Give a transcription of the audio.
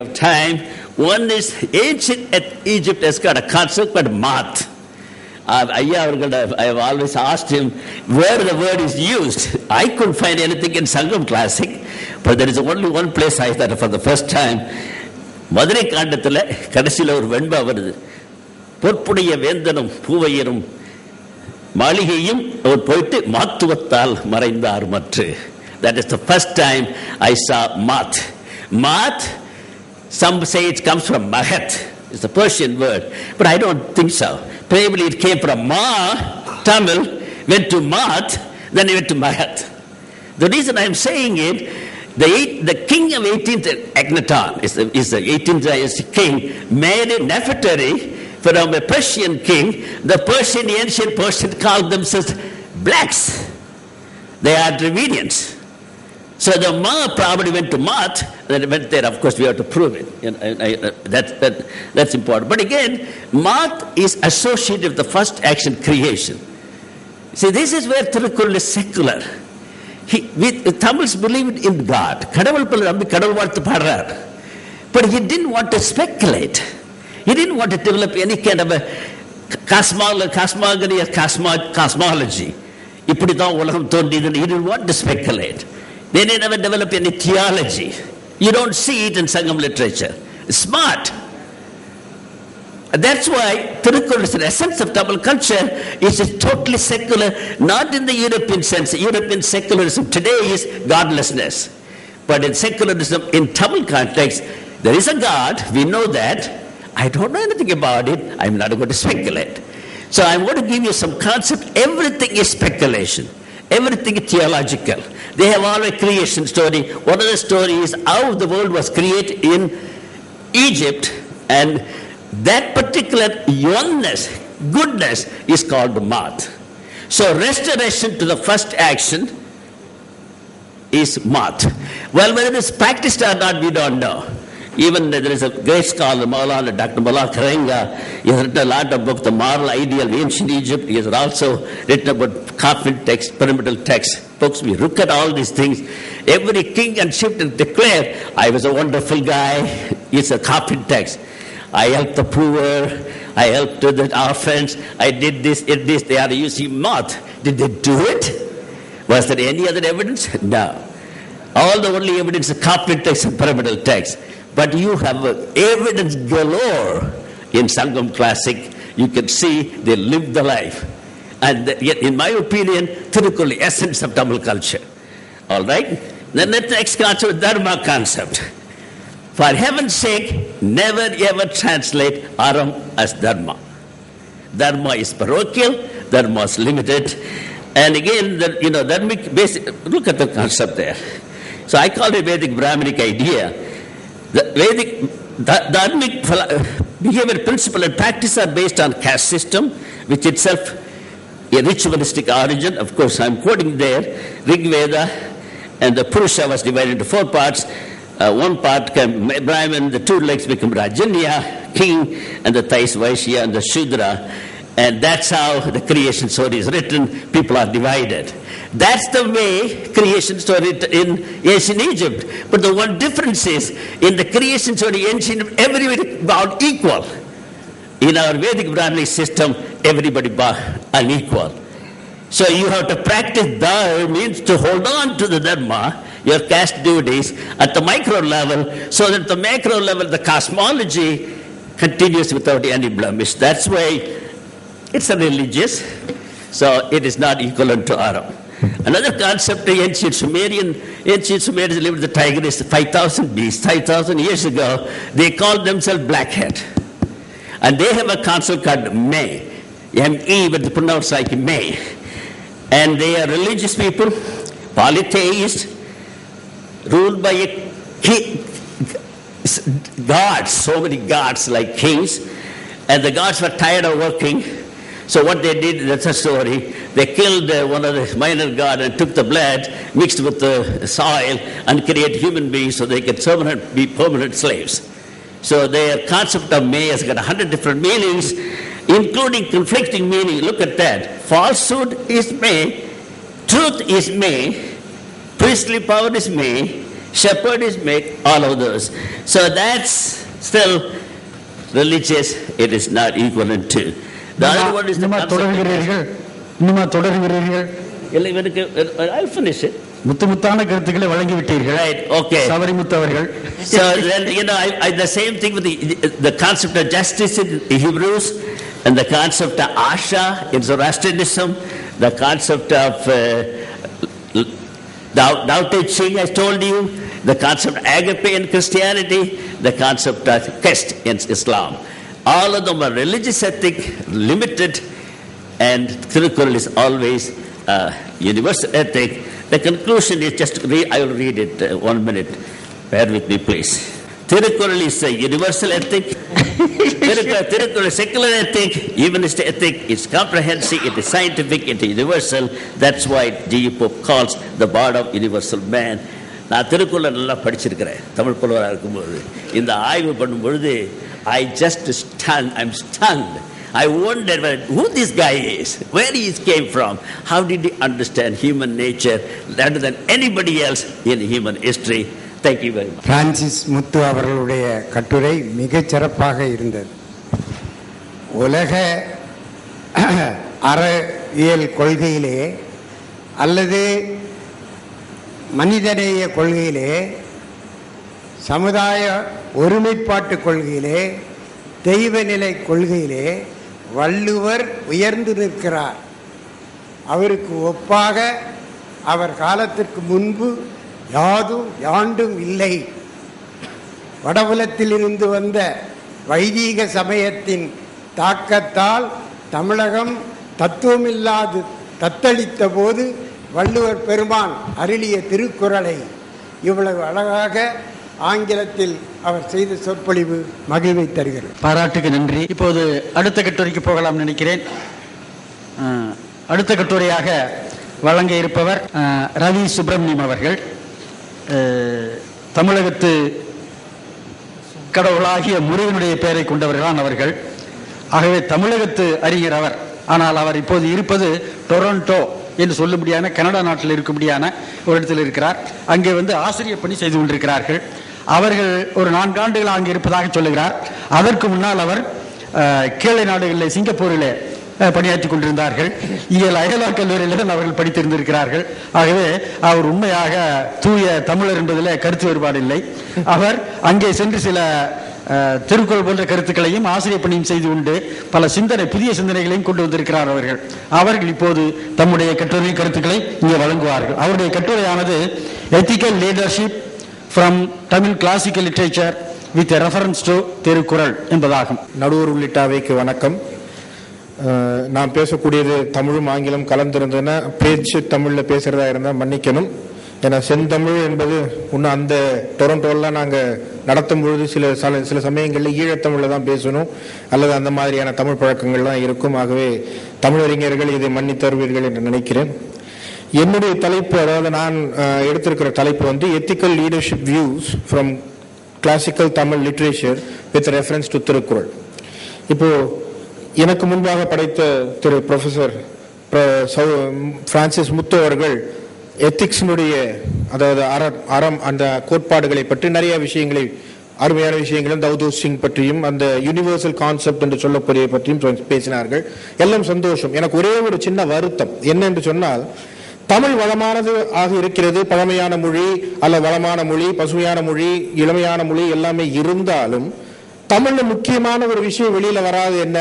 of time. One is ancient Egypt has got a concept called math. I have always asked him where the word is used. I couldn't find anything in Sangam Classic, but there is only one place I thought for the first time. Madurai காண்டத்தில் கடைசியில் ஒரு வெண்பா வருது. பொற்புடைய வேந்தனும் பூவையரும் மாளிகையும் அவர் போயிட்டு மாத்துவத்தால் மறைந்தார் மற்று. That is the first time I saw math. Math, some say it comes from Mahat. It's a Persian word, but I don't think so. Probably it came from Ma, Tamil, went to Math, then it went to Mahat. The reason I'm saying it, the king of 18th Akhenaton is the 18th dynasty king, made a Nefertari from a Persian king. The ancient Persian called themselves blacks. They are Dravidians. So the Ma probably went to Math, then went there. Of course, we have to prove it. That's important. But again, Math is associated with the first action, creation. See, this is where Tirukkural is secular. Tamils believed in God. But he didn't want to speculate. He didn't want to develop any kind of a cosmology or cosmology. He didn't want to speculate. They never develop any theology. You don't see it in Sangam literature. It's smart. That's why Tirukkural is the essence of Tamil culture. Is totally secular, not in the European sense. European secularism today is godlessness. But in secularism, in Tamil context, there is a God. We know that. I don't know anything about it. I'm not going to speculate. So I'm going to give you some concept. Everything is speculation. Everything is theological. They have all a creation story. One of the stories is how the world was created in Egypt, and that particular oneness, goodness, is called math. So restoration to the first action is math. Well, whether it is practiced or not, we don't know. Even there is a great scholar, Maulana, Dr. Mullah Karenga. He has written a lot of books, The Moral Ideal of Ancient Egypt. He has also written about coffin text, pyramidal text books. We look at all these things. Every king and chieftain declare, I was a wonderful guy. It's a coffin text. I helped the poor. I helped the orphans. I did this, this. They are using math. Did they do it? Was there any other evidence? No. All the only evidence is coffin text and pyramidal text. But you have evidence galore in Sangam Classic. You can see they lived the life. And yet, in my opinion, Tirukkural, the essence of Tamil culture. All right? Then the next concept, Dharma concept. For heaven's sake, never ever translate Aram as Dharma. Dharma is parochial, Dharma is limited. And again, Dharmic basic, look at the concept there. So I call it Vedic Brahminic idea. The Vedic Dharmic behavior principle and practice are based on caste system, which itself a ritualistic origin. Of course, I'm quoting there, Rig Veda, and the Purusha was divided into 4 parts. One part came Brahman, the 2 legs become Rajanya, king, and the thighs Vaishya, and the Shudra. And that's how the creation story is written. People are divided. That's the way creation story in ancient Egypt. But the one difference is, in the creation story in ancient Egypt, everybody bowed equal. In our Vedic Brahminic system, everybody bowed unequal. So you have to practice Dharma, means to hold on to the Dharma, your caste duties, at the micro level, so that the macro level, the cosmology, continues without any blemish. That's why it's a religious, so it is not equivalent to Aram. Another concept, the ancient Sumerians lived in the Tigris 5,000 BC, 5,000 years ago. They called themselves Blackhead. And they have a concept called May. M-E, but they pronounce like May. And they are religious people, polytheists, ruled by a king, gods, so many gods like kings. And the gods were tired of working. So what they did, that's a story, they killed one of the minor gods and took the blood, mixed with the soil, and created human beings so they could be permanent slaves. So their concept of May has got 100 different meanings, including conflicting meaning. Look at that. Falsehood is May, truth is May, priestly power is May, Shepherd is make all of those. So that's still religious. It is not equivalent to. The other one is the I'll finish it. முத்துமுத்தான கருத்துக்களை வழங்கி விட்டீர்கள். Right, okay. Savarimuthu அவர்கள். So then, the same thing with the concept of justice in Hebrews, and the concept of Asha in Zoroastrianism, the concept of Tao Te Ching, I told you, the concept of agape in Christianity, the concept of caste in Islam. All of them are religious ethic, limited, and Tirukkural is always universal ethic. The conclusion is just I will read it 1 minute. Bear with me, please. Tirukkural is a universal ethic. Tirukkural is secular ethic, humanist ethic. It's comprehensive, it is scientific, it is universal. That's why G. Pope calls the bard of universal man. நான் திருக்குறளை நல்லா படிச்சிருக்கிறேன் தமிழ் புலவராக இருக்கும்போது. இந்த ஆய்வு பண்ணும்பொழுது I'm stunned. I wondered who this guy is, where he came from, how did he understand human nature better than anybody else in human history. Thank you very much. Francis Muthu அவர்களுடைய கட்டுரை மிகச் சிறப்பாக இருந்தது. உலக அறவியல் கொள்கையிலே அல்லது மனிதநேய கொள்கையிலே, சமுதாய ஒருமைப்பாட்டு கொள்கையிலே, தெய்வநிலை கொள்கையிலே வள்ளுவர் உயர்ந்து நிற்கிறார். அவருக்கு ஒப்பாக அவர் காலத்திற்கு முன்பு யாண்டும் இல்லை. வடபுலத்திலிருந்து வந்த வைதீக சமயத்தின் தாக்கத்தால் தமிழகம் தத்துவமில்லாது தத்தளித்த போது வள்ளுவர் பெருமான் அருளிய திருக்குறளை இவ்வளவு அழகாக ஆங்கிலத்தில் அவர் செய்த சொற்பொழிவு மகிழ்வை தருகிறது. பாராட்டுக்கு நன்றி. இப்போது அடுத்த கட்டுரைக்கு போகலாம் நினைக்கிறேன். அடுத்த கட்டுரையாக வழங்க இருப்பவர் ரவி சுப்பிரமணியம் அவர்கள். தமிழகத்து கடவுளாகிய முருகனுடைய பெயரை கொண்டவர்களான் அவர்கள். ஆகவே தமிழகத்து அறிஞர் அவர். ஆனால் அவர் இப்போது இருப்பது டொரண்டோ என்று சொல்லும்படியான கனடா நாட்டில் இருக்கும்படியான ஒரு இடத்தில் இருக்கிறார். அங்கே ஆசிரியர் பணி செய்து கொண்டிருக்கிறார்கள். அவர்கள் ஒரு 4 ஆண்டுகள் அங்கே இருப்பதாக சொல்லுகிறார். அதற்கு முன்னால் அவர் கீழே நாடுகளில் சிங்கப்பூரில் பணியாற்றி கொண்டிருந்தார்கள். அயலா கல்லூரியில் தான் அவர்கள் படித்திருந்திருக்கிறார்கள். ஆகவே அவர் உண்மையாக தூய தமிழர் என்பதில் கருத்து வேறுபாடு இல்லை. அவர் அங்கே சென்று சில திருக்குறள் போன்ற கருத்துக்களையும் ஆசிரியர் பணியும் செய்து கொண்டு பல புதிய சிந்தனைகளையும் கொண்டு வந்திருக்கிறார். அவர்கள் இப்போது தம்முடைய கட்டுரை கருத்துக்களை இங்கே வழங்குவார்கள். அவருடைய கட்டுரையானது ethical leadership from Tamil classical literature with reference to Thirukkural என்பதாகும். நடுவர் உள்ளிட்ட அவைக்கு வணக்கம். நான் பேசக்கூடியது தமிழும் ஆங்கிலம் கலந்திருந்ததுன்னா பேச்சு தமிழில் பேசுகிறதா இருந்தால் மன்னிக்கணும். ஏன்னா செந்தமிழ் என்பது இன்னும் அந்த டொரண்டோலாம் நாங்கள் நடத்தும் பொழுது சில சமயங்களில் ஈழத்தமிழில் தான் பேசணும் அல்லது அந்த மாதிரியான தமிழ் பழக்கங்கள்லாம் இருக்கும். ஆகவே தமிழறிஞர்கள் இதை மன்னித்தருவீர்கள் என்று நினைக்கிறேன். என்னுடைய தலைப்பு, அதாவது நான் எடுத்திருக்கிற தலைப்பு ethical leadership views from classical Tamil literature with reference to Thirukkural. இப்போ எனக்கு முன்பாக படைத்த திரு ப்ரொஃபஸர் பிரான்சிஸ் முத்து அவர்கள் எத்திக்ஸினுடைய, அதாவது அறம் அந்த கோட்பாடுகளை பற்றி நிறைய விஷயங்களை, அருமையான விஷயங்களும் தௌதோ சிங் பற்றியும் அந்த யூனிவர்சல் கான்செப்ட் என்று சொல்லக்கூடிய பற்றியும் பேசினார்கள். எல்லாம் சந்தோஷம். எனக்கு ஒரே ஒரு சின்ன வருத்தம் என்ன என்று சொன்னால், தமிழ் வளமானது ஆக இருக்கிறது. பழமையான மொழி அல்ல வளமான மொழி, பசுமையான மொழி, இளமையான மொழி எல்லாமே இருந்தாலும் தமிழ்ல முக்கியமான ஒரு விஷயம் வெளியில வராது. என்ன